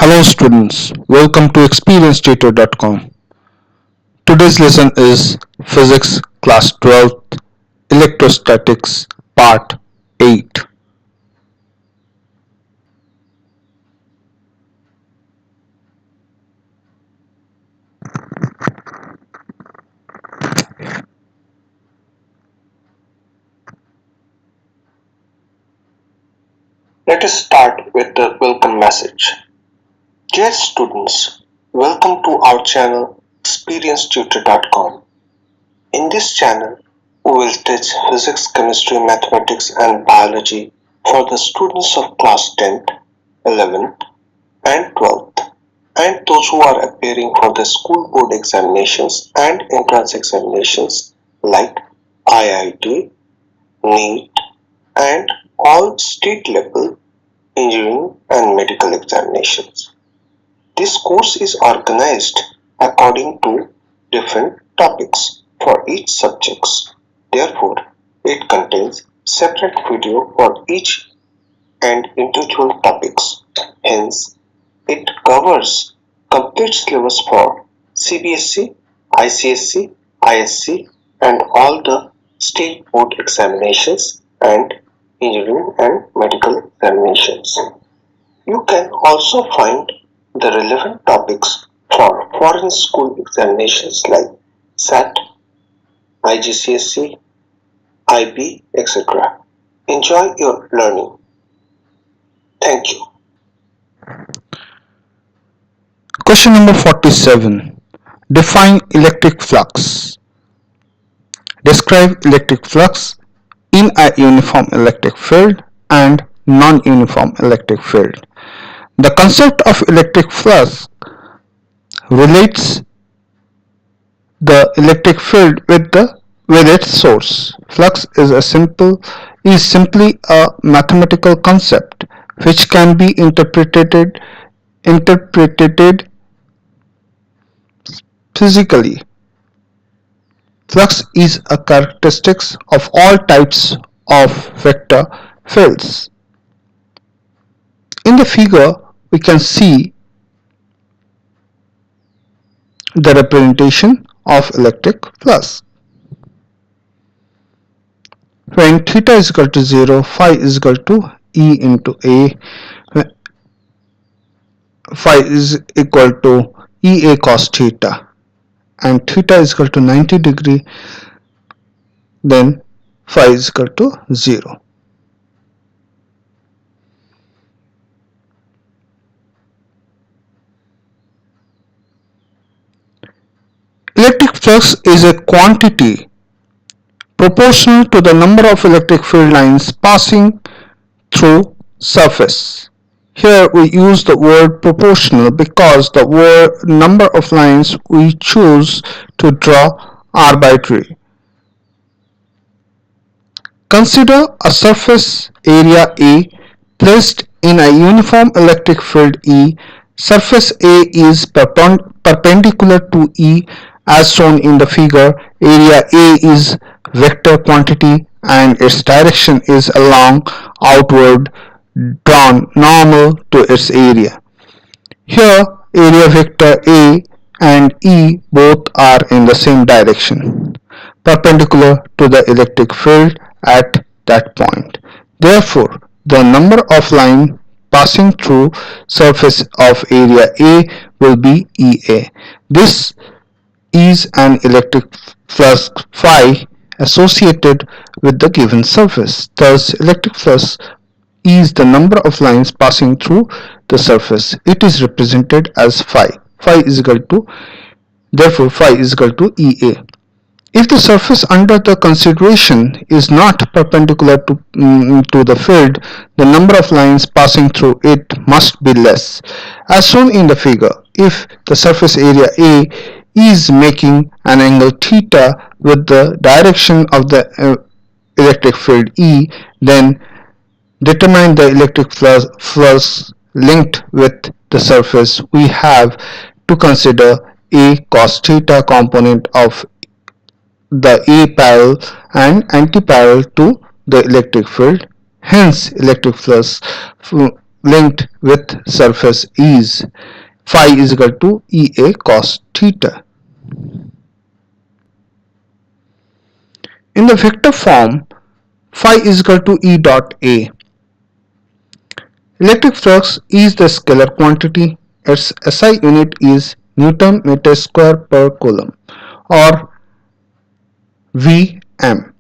Hello students, welcome to experiencetutor.com. Today's lesson is Physics Class 12th Electrostatics Part 8. Let us start with the welcome message. Dear students, welcome to our channel experiencetutor.com. In this channel, we will teach physics, chemistry, mathematics and biology for the students of class 10th, 11th and 12th and those who are appearing for the school board examinations and entrance examinations like IIT, NEET and all state level engineering and medical examinations. This course is organized according to different topics for each subject. Therefore, it contains separate video for each and individual topics. Hence, it covers complete syllabus for CBSE, ICSE, ISC and all the state board examinations and engineering and medical examinations. You can also find the relevant topics for foreign school examinations like SAT, IGCSE, IB, etc. Enjoy your learning. Thank you. Question number 47. Define electric flux. Describe electric flux in a uniform electric field and non-uniform electric field. The concept of electric flux relates the electric field with its source. Flux is simply a mathematical concept which can be interpreted physically. Flux is a characteristic of all types of vector fields. In the figure, we can see the representation of electric flux. When theta is equal to 0, phi is equal to E into A, phi is equal to EA cos theta, and theta is equal to 90 degree, then phi is equal to 0. Electric flux is a quantity proportional to the number of electric field lines passing through surface. Here we use the word proportional because the number of lines we choose to draw are arbitrary. Consider a surface area A placed in a uniform electric field E. Surface A is perpendicular to E as shown in the figure. Area A is vector quantity and its direction is along outward drawn normal to its area. Here area vector A and E both are in the same direction, perpendicular to the electric field at that point. Therefore, the number of lines passing through surface of area A will be EA. This is an electric flux phi associated with the given surface. Thus, electric flux is the number of lines passing through the surface. It is represented as phi. Therefore, phi is equal to EA. If the surface under the consideration is not perpendicular to the field, the number of lines passing through it must be less. As shown in the figure, if the surface area A is making an angle theta with the direction of the electric field E, then determine the electric flux linked with the surface. We have to consider A cos theta component of the A parallel and anti-parallel to the electric field. Hence, electric flux linked with surface is phi is equal to Ea cos theta. In the vector form, phi is equal to E dot A. Electric flux is the scalar quantity. Its SI unit is Newton meter square per coulomb, or Vm.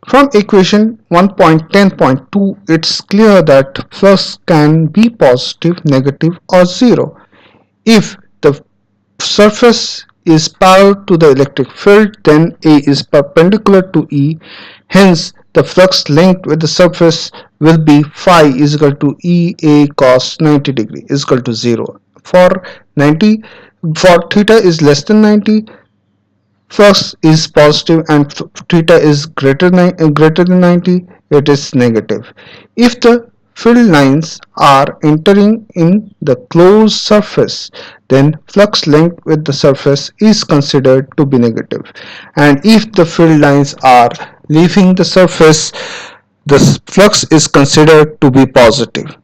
From equation 1.10.2, it's clear that flux can be positive, negative, or zero if the surface is parallel to the electric field, then A is perpendicular to E. Hence, the flux linked with the surface will be phi is equal to Ea cos 90 degree is equal to 0. For 90, for theta is less than 90, flux is positive and theta is greater than 90, it is negative. If the field lines are entering in the closed surface, then flux linked with the surface is considered to be negative. And if the field lines are leaving the surface, the flux is considered to be positive.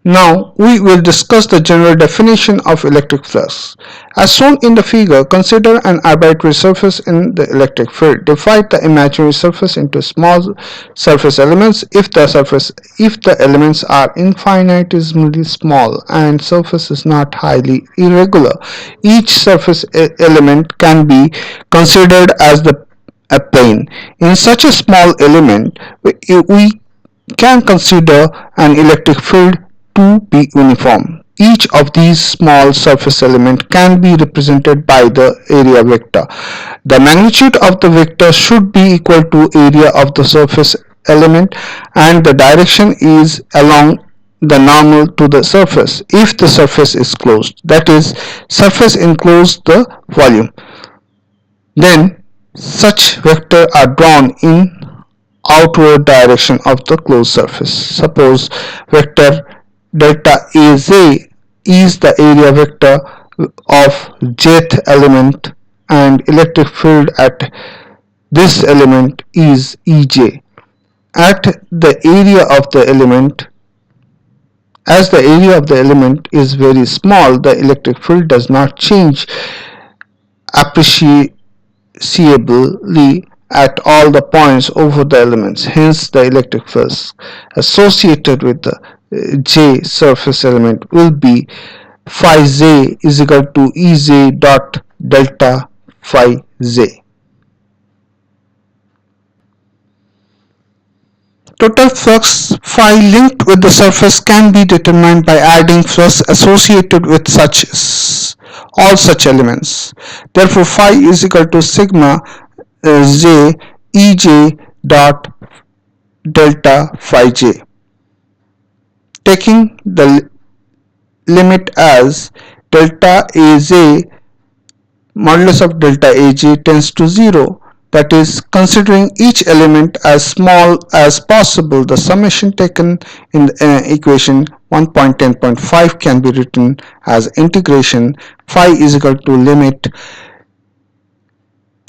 Now we will discuss the general definition of electric flux. As shown in the figure, consider an arbitrary surface in the electric field. Divide the imaginary surface into small surface elements. If the elements are infinitesimally small and surface is not highly irregular, each surface element can be considered as a plane. In such a small element, we can consider an electric field to be uniform. Each of these small surface elements can be represented by the area vector. The magnitude of the vector should be equal to area of the surface element, and the direction is along the normal to the surface if the surface is closed, that is, surface enclosed the volume. Then such vectors are drawn in outward direction of the closed surface. Suppose vector delta Az is the area vector of jth element and electric field at this element is Ej. At the area of the element As the area of the element is very small, the electric field does not change appreciably at all the points over the elements. Hence, the electric flux associated with the J surface element will be phi j is equal to Ez dot delta phi j. Total flux phi linked with the surface can be determined by adding flux associated with all such elements. Therefore, phi is equal to sigma j Ej dot delta phi j. Taking the limit as delta Az modulus of delta Aj tends to 0, that is, considering each element as small as possible, the summation taken in equation 1.10.5 can be written as integration phi is equal to limit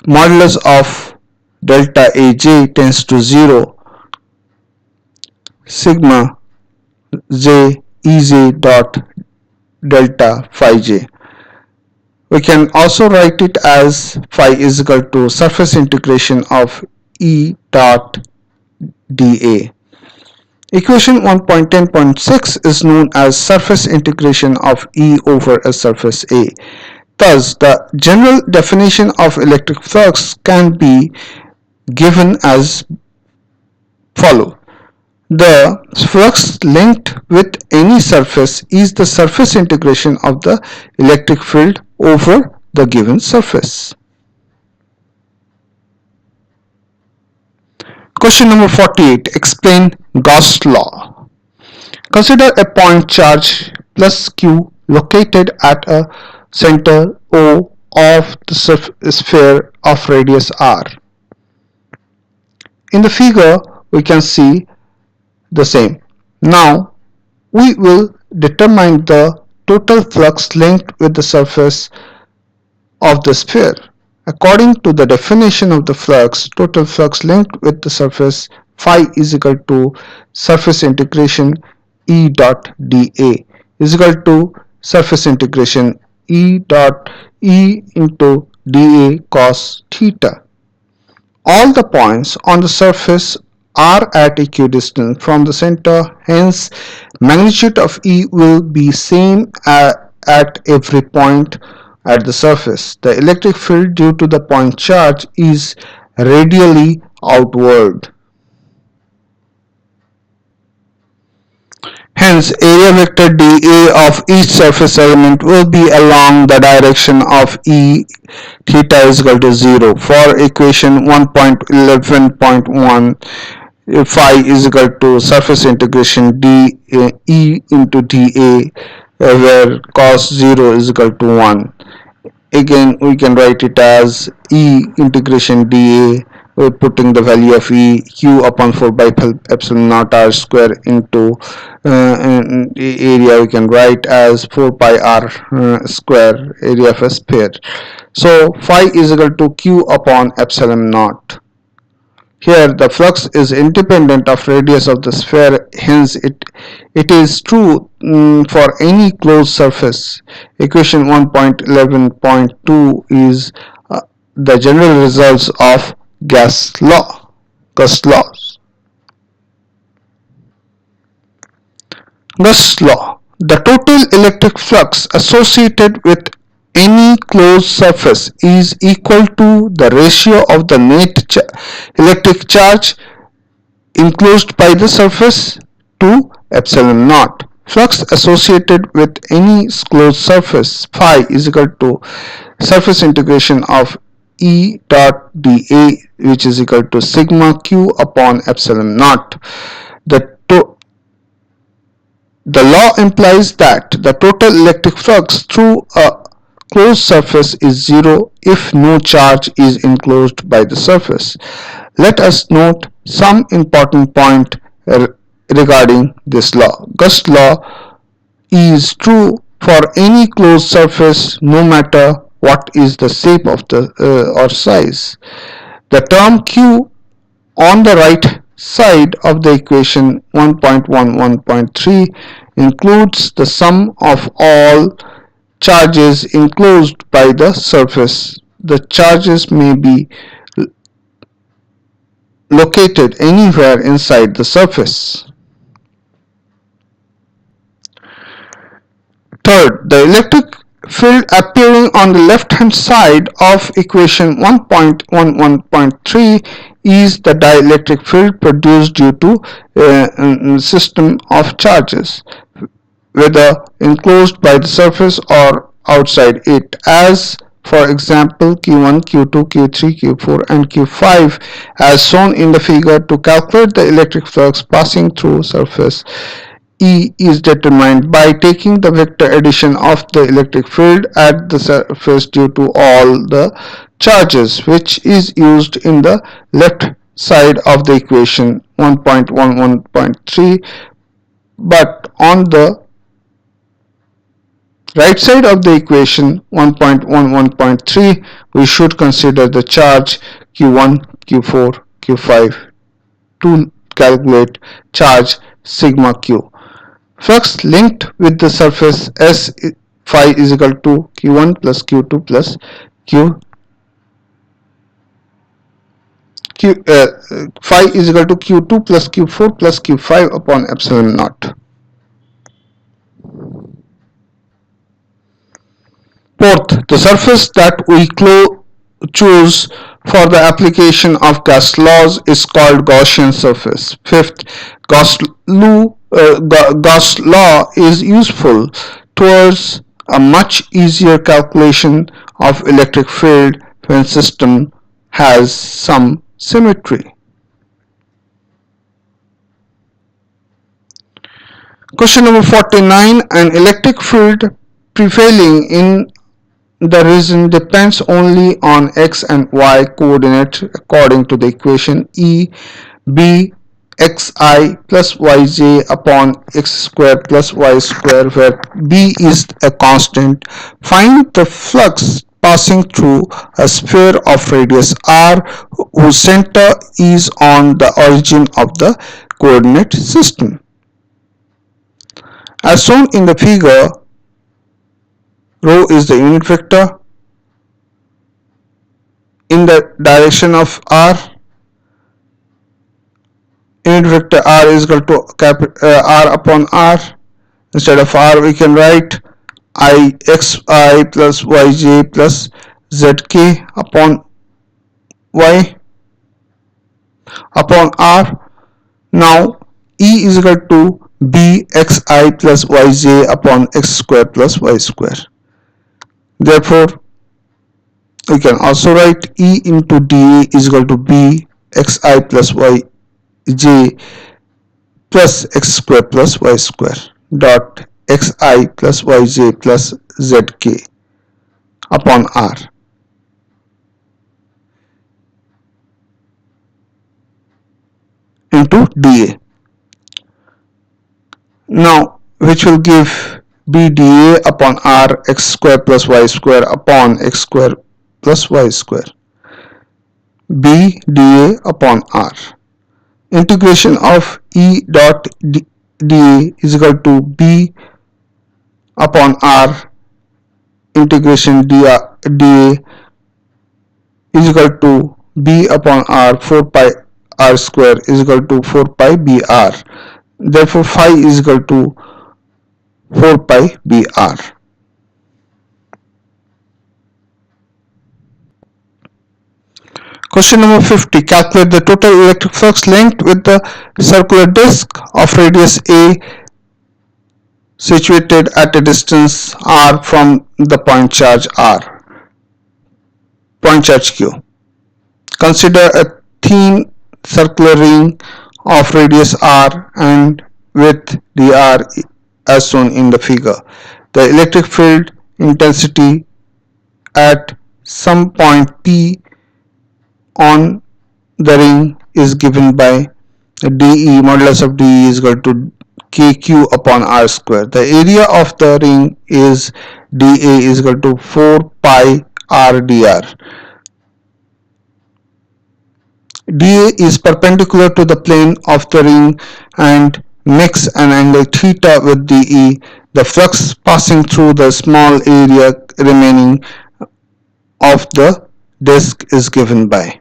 modulus of delta Aj tends to 0 sigma j Ez dot delta phi j. We can also write it as phi is equal to surface integration of E dot dA. Equation 1.10.6 is known as surface integration of E over a surface A. Thus, the general definition of electric flux can be given as follows. The flux linked with any surface is the surface integration of the electric field over the given surface. Question number 48. Explain Gauss law. Consider a point charge plus q located at a center O of the sphere of radius r. In the figure, we can see the same. Now, we will determine the total flux linked with the surface of the sphere, According to the definition of the flux, total flux linked with the surface phi is equal to surface integration E dot dA is equal to surface integration E dot E into dA cos theta. All the points on the surface are at equidistance from the center, hence magnitude of E will be same at every point at the surface. The electric field due to the point charge is radially outward. Hence, area vector dA of each surface element will be along the direction of E theta is equal to 0. For equation 1.11.1, phi is equal to surface integration d E into dA, where cos 0 is equal to 1. Again, we can write it as E integration dA. We're putting the value of E q upon 4 by epsilon naught r square into area we can write as 4 pi r square, area of a sphere. So phi is equal to q upon epsilon naught. Here the flux is independent of radius of the sphere, hence it is true for any closed surface. Equation 1.11.2 is the general results of Gauss laws. Gauss law. The total electric flux associated with any closed surface is equal to the ratio of the net electric charge enclosed by the surface to epsilon naught. Flux associated with any closed surface phi is equal to surface integration of E dot dA, which is equal to sigma q upon epsilon naught. The law implies that the total electric flux through a closed surface is zero if no charge is enclosed by the surface. Let us note some important point regarding this law. Gauss law is true for any closed surface no matter what is the shape of the or size. The term q on the right side of the equation 1.11.3 includes the sum of all charges enclosed by the surface. The charges may be located anywhere inside the surface. Third, the electric field appearing on the left hand side of equation 1.11.3 is the dielectric field produced due to a system of charges, whether enclosed by the surface or outside it, as for example Q1, Q2, Q3, Q4 and Q5 as shown in the figure. To calculate the electric flux passing through surface, E is determined by taking the vector addition of the electric field at the surface due to all the charges, which is used in the left side of the equation 1.11.3, but on the right side of the equation 1.11.3 we should consider the charge Q1, Q4, Q5 to calculate charge sigma q. Flux linked with the surface S phi is equal to Q1 plus Q2 plus phi is equal to Q2 plus Q4 plus Q5 upon epsilon naught. Fourth, the surface that we choose for the application of Gauss laws is called Gaussian surface. Fifth, Gauss law is useful towards a much easier calculation of electric field when system has some symmetry. Question number 49. An electric field prevailing in the region depends only on x and y coordinates according to the equation E b xi plus yj upon x square plus y square, where b is a constant. Find the flux passing through a sphere of radius r whose center is on the origin of the coordinate system. As shown in the figure, rho is the unit vector in the direction of r. Unit vector r is equal to r upon r. Instead of r, we can write ixi plus yj plus zk upon y upon r. Now E is equal to bxi plus yj upon x square plus y square. Therefore, we can also write E into dA is equal to bxi plus yj plus x square plus y square dot xi plus yj plus zk upon r into dA. Now, which will give b dA upon r x square plus y square upon x square plus y square. b dA upon r. Integration of E dot dA is equal to b upon r integration dA is equal to b upon r 4 pi r square is equal to 4 pi br. Therefore, phi is equal to 4 pi br. Question number 50. Calculate the total electric flux linked with the circular disk of radius a situated at a distance r from the point charge q. Consider a thin circular ring of radius r and width dr as shown in the figure. The electric field intensity at some point P on the ring is given by dE modulus of dE is equal to kq upon r square. The area of the ring is dA is equal to 4 pi r dr. dA is perpendicular to the plane of the ring and makes an angle theta with dE. The flux passing through the small area remaining of the disk is given by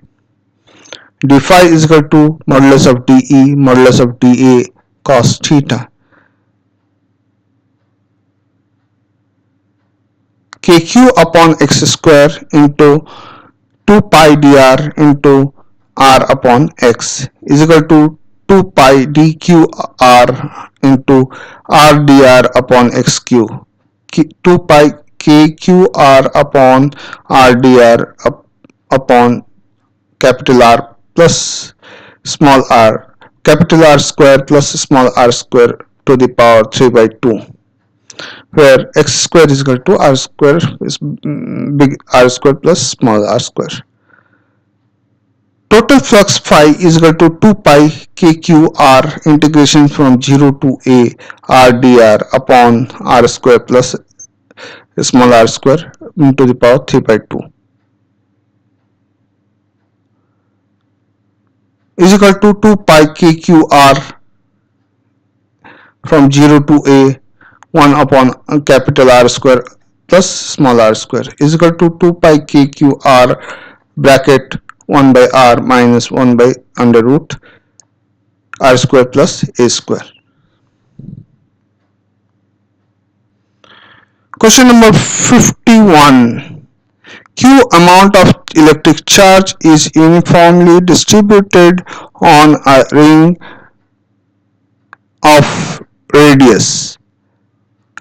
d phi is equal to modulus of dE modulus of dA cos theta. kq upon x square into 2 pi dr into r upon x is equal to 2 pi dqr into r dr upon xq. 2 pi kqr upon r dr upon capital R plus small r, capital R square plus small r square to the power 3 by 2, where x square is equal to r square is big R square plus small r square. Total flux phi is equal to 2 pi kqr integration from 0 to a r dr upon r square plus small r square to the power 3 by 2 is equal to 2 pi kqr from 0 to a 1 upon capital R square plus small r square is equal to 2 pi kqr bracket 1 by r minus 1 by under root r square plus a square. Question number 51. Q amount of electric charge is uniformly distributed on a ring of radius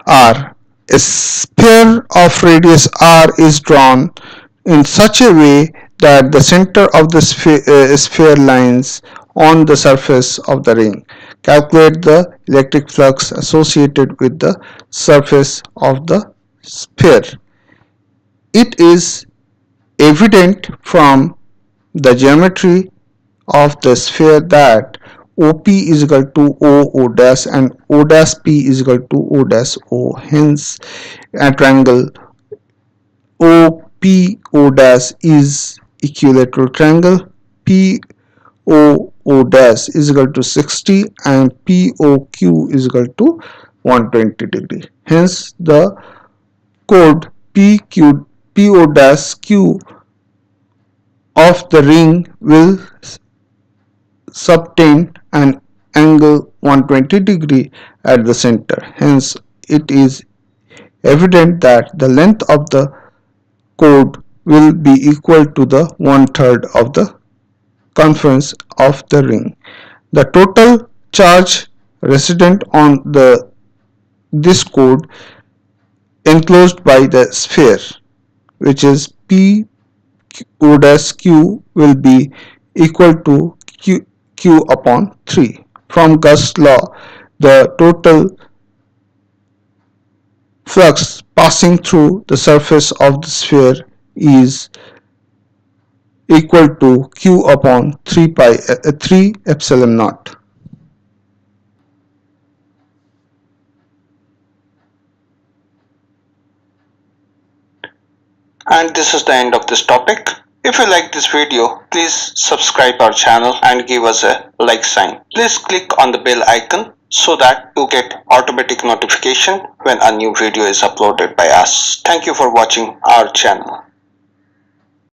r. A sphere of radius r is drawn in such a way that the center of the sphere lies on the surface of the ring. Calculate the electric flux associated with the surface of the sphere. It is evident from the geometry of the sphere that OP is equal to O dash and O dash P is equal to O dash O. Hence, a triangle OP PO dash is equilateral triangle, POO dash is equal to 60 and POQ is equal to 120 degree. Hence the chord PO dash Q of the ring will subtend an angle 120 degree at the center. Hence it is evident that the length of the chord will be equal to the 1/3 of the circumference of the ring. The total charge resident on this chord enclosed by the sphere, which is P O dash Q, will be equal to Q upon 3. From Gauss' law, the total flux passing through the surface of the sphere is equal to Q upon 3 epsilon naught. And this is the end of this topic. If you like this video, please subscribe our channel and give us a like sign. Please click on the bell icon so that you get automatic notification when a new video is uploaded by us. Thank you for watching our channel.